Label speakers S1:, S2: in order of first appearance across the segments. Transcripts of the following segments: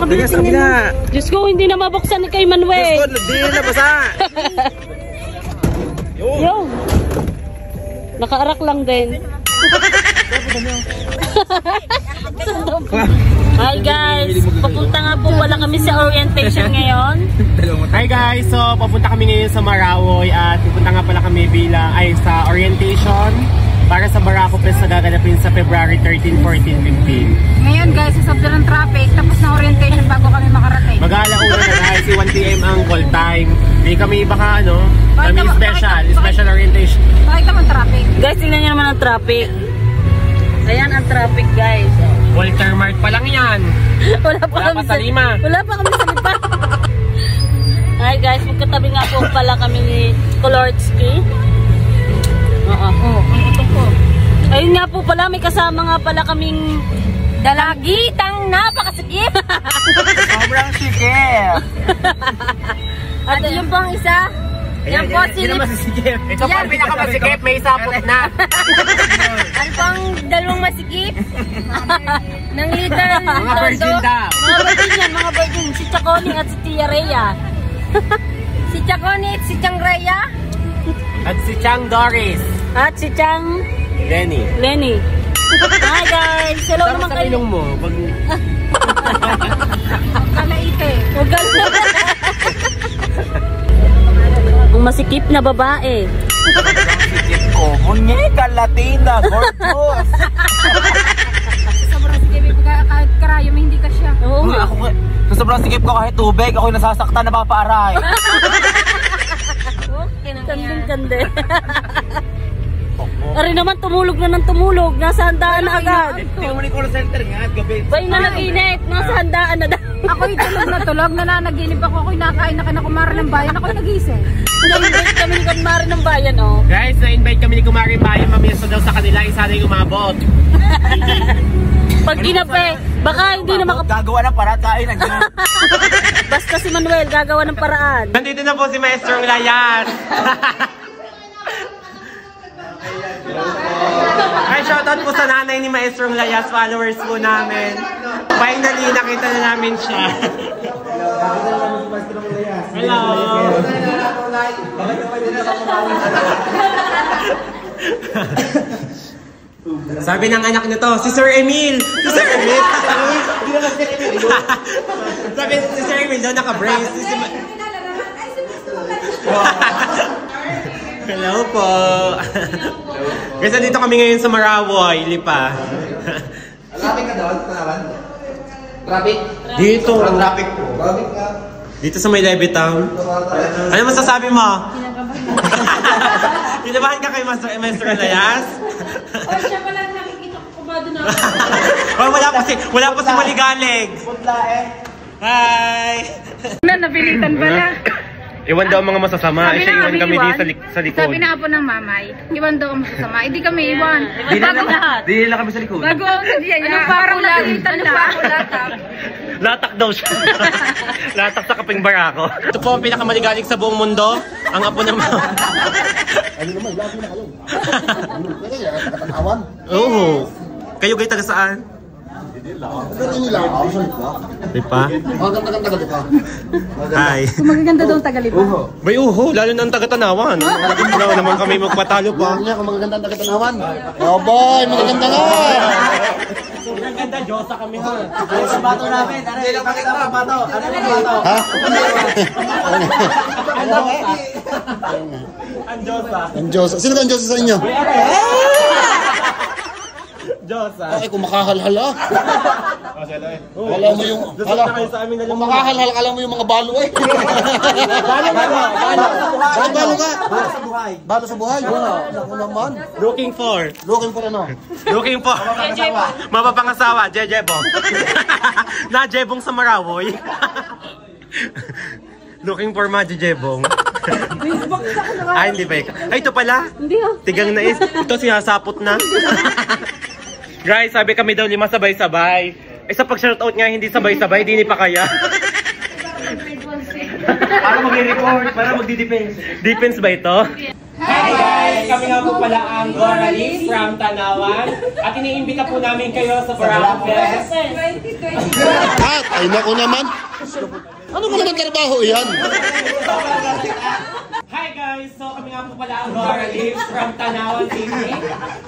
S1: kabila tingnan. Diyos ko, hindi na mabuksan ni kay Manuel.
S2: Diyos ko, hindi na basa.
S1: Yo. Nakaarak lang din. Hi guys, papunta nga po pala kami sa orientation ngayon.
S2: Hi guys, so papunta kami ngayon sa Marawoy at pupunta nga pala kami sa orientation para sa Barako Fest na gaganapin sa February 13, 14, 15.
S3: Ngayon guys, sa sobrang traffic, tapos na orientation bago kami makarating.
S2: Mag-aalauna na guys, 1 PM ang call time. Hindi kami baka kami special orientation.
S3: Bakit naman traffic?
S1: Guys, tingnan nyo naman ang traffic. Ayan ang traffic guys.
S2: Walter Mart pa lang yan.
S1: Wala pa kami sa lima. Wala pa kami sa lima. Hi guys, magkatabi nga po pala kami ni Kolordsky. Ayun nga po pala, may kasama nga pala kaming
S3: dalagitang napakasikip.
S2: Sobrang sikip.
S3: At yun po ang isa. Yan po si
S2: masikip. Ito pa pinakamasikip, may sapot na.
S3: Ano pang dalawang masikip? Ng leader.
S2: Mga virgin daw.
S1: Mga virgin yan, mga virgin. Si Chaconi at si Tia Rhea.
S3: Si Chaconi at si Chang Rhea.
S2: At si Chang Doris.
S1: At si Chang
S2: Lenny.
S1: Hi guys! Hello naman kayo.
S2: Ilong mo.
S3: Kalaite.
S1: Ang masikip na babae.
S2: Sikip ko. Muñeca Latina. Gorgeous.
S3: Sobrang sikip. Kahit karayom, hindi ka siya.
S1: Oo.
S2: Sa sobrang sikip ko kahit tubig, ako'y nasasaktan na papaaray.
S1: Kanding-kande. Ari naman, tumulog na ng tumulog. Nasa handaan na agad.
S2: Tingnan mo ni call center nga at gabi.
S1: Bay na nag-init. Nasa handaan na daw.
S3: Ako'y tulog, nananaginip ako. Ako'y nakain na kinakumara ng bayan. Ako'y nagising.
S1: Na-invite kami ni Kumari ng bayan, oh.
S2: Guys, na-invite kami ni Kumari ng bayan. Mamiyasa daw sa kanila. Isa na yung umabot.
S1: Pag ginape, baka hindi na
S2: gagawa ng paraan, kain ang gano'n.
S1: Basta si Manuel, gagawa ng paraan.
S2: Nandito na po si Maestro Layas. Ay, shoutout po sa nanay ni Maestro Layas, followers po namin. Finally, nakita na namin siya. Hello. Sabi ng anak nito, si Sir Emil! Si Sir Emil! Sabi si Sir Emil daw naka-brace. Hello po! Kasi dito kami ngayon sa Marawoy, Lipa.
S4: Traffic ka doon? Traffic?
S2: Dito.
S4: Traffic po. Traffic ka.
S2: Dito sa may Levittown. Ano masasabi mo? Kinabahan ka kay Maestro Layas?
S3: O siya pala nakikita ko kumado na
S2: Oh, wala pa si Maligalig. Hi!
S3: Napilitan pala.
S2: Iwan daw ang mga masasama. Siya iwan kami din sa likod.
S3: Sabi na po ng mamay, iwan daw ang masasama. Hindi kami iwan.
S2: Di nila kami sa likod.
S3: Bago ang nagyaya. Parang nakilitan na.
S2: Latak daw siya. Latak sa kaping barako. Ito po ang pinakamaligalig sa buong mundo. Ang apo ng mga...
S4: Ano naman, lagi na kayo. Ano nakakatawan?
S2: Oo. Kayo kayo taga saan?
S4: Pero nila, ako sa Lipa.
S2: Lipa?
S4: Maganda ka Lipa.
S2: Hi.
S3: Magaganda daw ang Tagalipa.
S2: May uho, lalo na ang taga-Tanawan. Wala naman kami magpatalo pa.
S4: Kung magaganda ang tagatanawan. Oh boy, magaganda nga!
S2: Magaganda, Diyosa kami ha.
S4: Ano sa bato namin? Ano yung pakita mo, bato? Ano yung bato? Ha?
S2: Ang Diyosa.
S4: Ang Diyosa. Sino ba ang Diyosa sa inyo?
S2: Diyosa.
S4: Ay, kung makahalhal ah. Alam mo yung... Kung makahalhal, alam mo yung mga balo eh. Balo ka. Balo ka. Balo sa buhay. Ako naman.
S2: Looking for
S4: ano?
S2: Looking for mapapangasawa, Jejebong. Na Jebong sa Marawoy. Looking for ma Jejebong. Ay, hindi ba ikaw? Ay, ito pala.
S1: Hindi oh.
S2: Tigang na is. Ito sinasapot na. Guys, sabi kami daw 5 sabay-sabay. Eh sa pag-shoutout nga hindi sabay-sabay, di ni pa kaya. Para mag-report, para magdi-defense. Defense ba ito? Hi guys! Kami nga po pala ang Goralis from Tanawan at iniimbita po namin kayo sa Barako Fest.
S4: At, ay naku naman. Ano ba naman trabaho yan?
S2: Hi guys! So kami nga po pala ang Goralis from Tanawan City.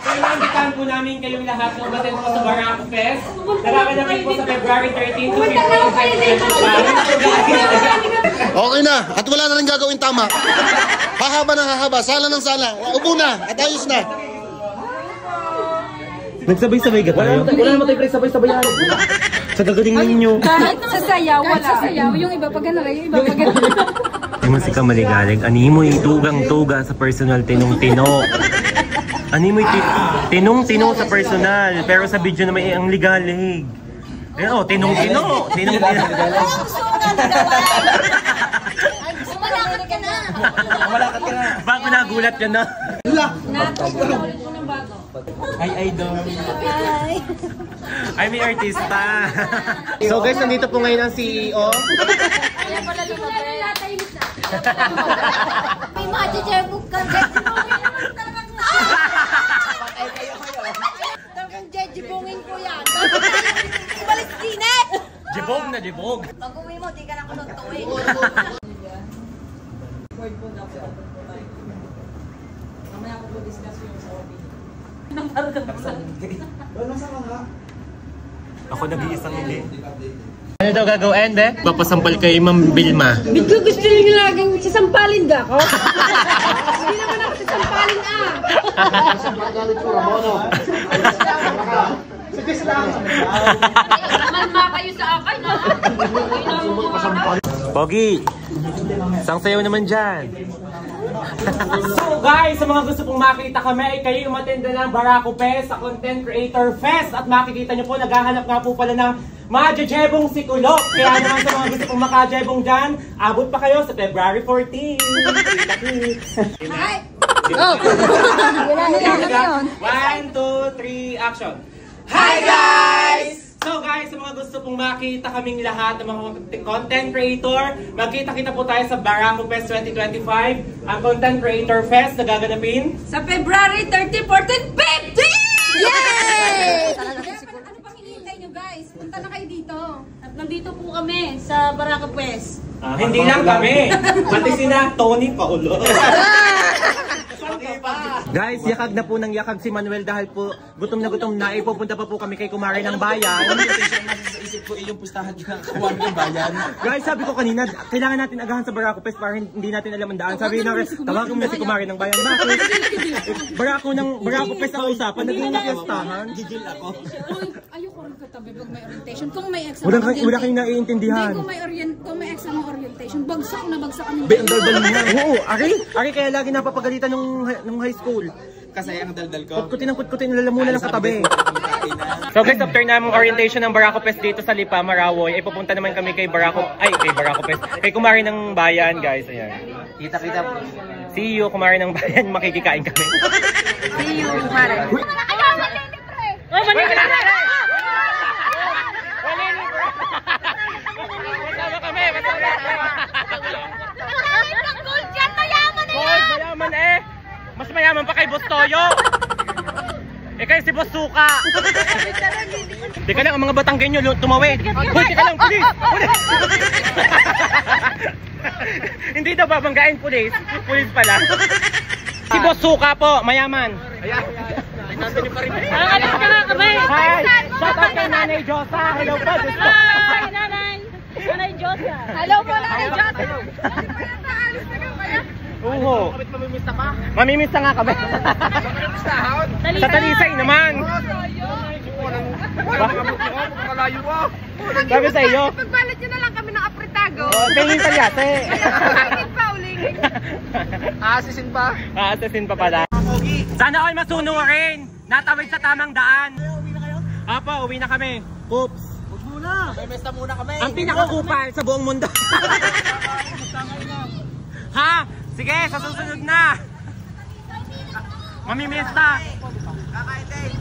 S2: So iniimbitahan po namin kayong lahat na umattend po sa Barako Fest. Nagaganapin po sa February 13 to 15, 2025.
S4: Okay na. At wala na rin gagawin tama. Hahaba ng hahaba. Sala ng sala. Upo na. At ayos na.
S2: Nagsabay-sabay ka tayo? Wala naman tayo sabay-sabay yan. Sa gagaling ninyo.
S3: Kahit sa sayaw, wala. Sa sayaw, yung iba pag ano, yung iba pag ano.
S2: Ay masika maligalig. Animoy tugang-tuga sa personal tinong-tino. Animoy tinong-tino sa personal. Pero sa video naman ang ligalig. Ayan o, tinong-tino. Tinong-tino.
S1: Malakad ka na.
S2: Bago nagulat ka na.
S1: Nakakaulit ko ng bago.
S2: Ay, idol. Ay, may artista. So guys, nandito po ngayon ang CEO.
S1: Kaya pala lumabay. May mga jejebog ka. Talagang jejebongin ko yan. Balik sinet!
S2: Jebog na jebog.
S1: Pag uwi mo, di ka na kuluntuin. Mamaya ko po discuss yung sa OB.
S2: Ako nag-iisang hindi. Ano daw gagawin, be? Papasampal kay Ma'am Vilma.
S3: Bigla gusto nyo laging sasampalin ka ako? Hindi naman ako sasampalin
S4: Galit ko, Ramono.
S3: Malma kayo sa akin, ha?
S2: Pogi! Sang sayaw naman dyan. So guys, sa mga gusto pong makita kami ay kayo umatenda ng Barako Fest sa Content Creator Fest at makikita nyo po, naghahanap nga po pala ng majejebong sikulok. Kaya naman sa mga gusto pong makajebong dyan, abot pa kayo sa February 14.
S3: Hi!
S2: Oh! 1, 2, 3, action! Hi guys! So guys, sa mga gusto pong makita kaming lahat ng mga content creator, magkita-kita po tayo sa Barako Fest 2025, ang Content Creator Fest na gaganapin
S3: Sa February 30, 14, 15! Yay! Ano pang hinihintay nyo guys? Punta na kayo dito.
S1: At nandito po kami sa Barako Fest.
S2: hindi lang kami, pati sina Tony Paulo. Guys, yakag na po ng yakag si Manuel dahil po gutom na ipupunta pa po kami kay Kumari ng Bayan.
S5: Isip ko yung pustahan ng Kumari ng Bayan.
S2: Guys, sabi ko kanina, kailangan natin agahan sa Barako Fest para hindi natin alam ang daan. Sabi na, tawagin mo na si Kumari ng Bayan. Bakit? Barako Fest ang usapan, naging nakiyastahan.
S5: Gigil ako.
S3: Ayoko rin katabi pag may orientation. Kung may exam
S2: Wala kayong naiintindihan.
S3: kung may exam orientation, bagsak na bagsak kami.
S2: Ang daldal mo nga. Oo, Ari kaya lagi napapagalitan nung high school.
S5: Kasi ang daldal ko.
S2: Kutkutin, lalamunan lang katabi. So guys, after namang orientation ng Barako Fest dito sa Lipa, Marawoy, ay pupunta naman kami kay Barako Fest. Kay Kumari ng Bayan, guys. Ayan.
S5: Kita-kita po.
S2: See you, Kumari ng Bayan. Makikikain kami.
S3: See you, Kumari.
S1: Oh, mali ka na! Mayaman eh! Mas mayaman pa kay Boss Toyo! Kayo si Boss Suka! Teka lang, ang mga Batanggenyo tumawid! Hoy, teka lang, pulis! Pulis! Hindi daw babanggain, pulis! Pulis pala! Si Boss Suka po, mayaman! Alam ka nga kami! Hi! Shout out kay Nanay Josa! Hello po! Hi, Nanay! Nanay Josa! Hello po, Nanay Josa! Oo. Mamimista nga kami. Sa Talisay naman. Sabi sa iyo.
S3: Pagbalat nyo na lang kami ng apritago.
S2: Tingin talyate.
S3: Ulingin pa, ulingin.
S5: Aasisin pa.
S2: Aasasin pa pala. Sana all masunurin. Natawid sa tamang daan. Apo, uwi na kami. Oops.
S5: May mesta muna kami.
S2: Ang pinakakupal sa buong mundo. Ha? Sige, sa susunod na. Mamimista.
S5: Kakain din.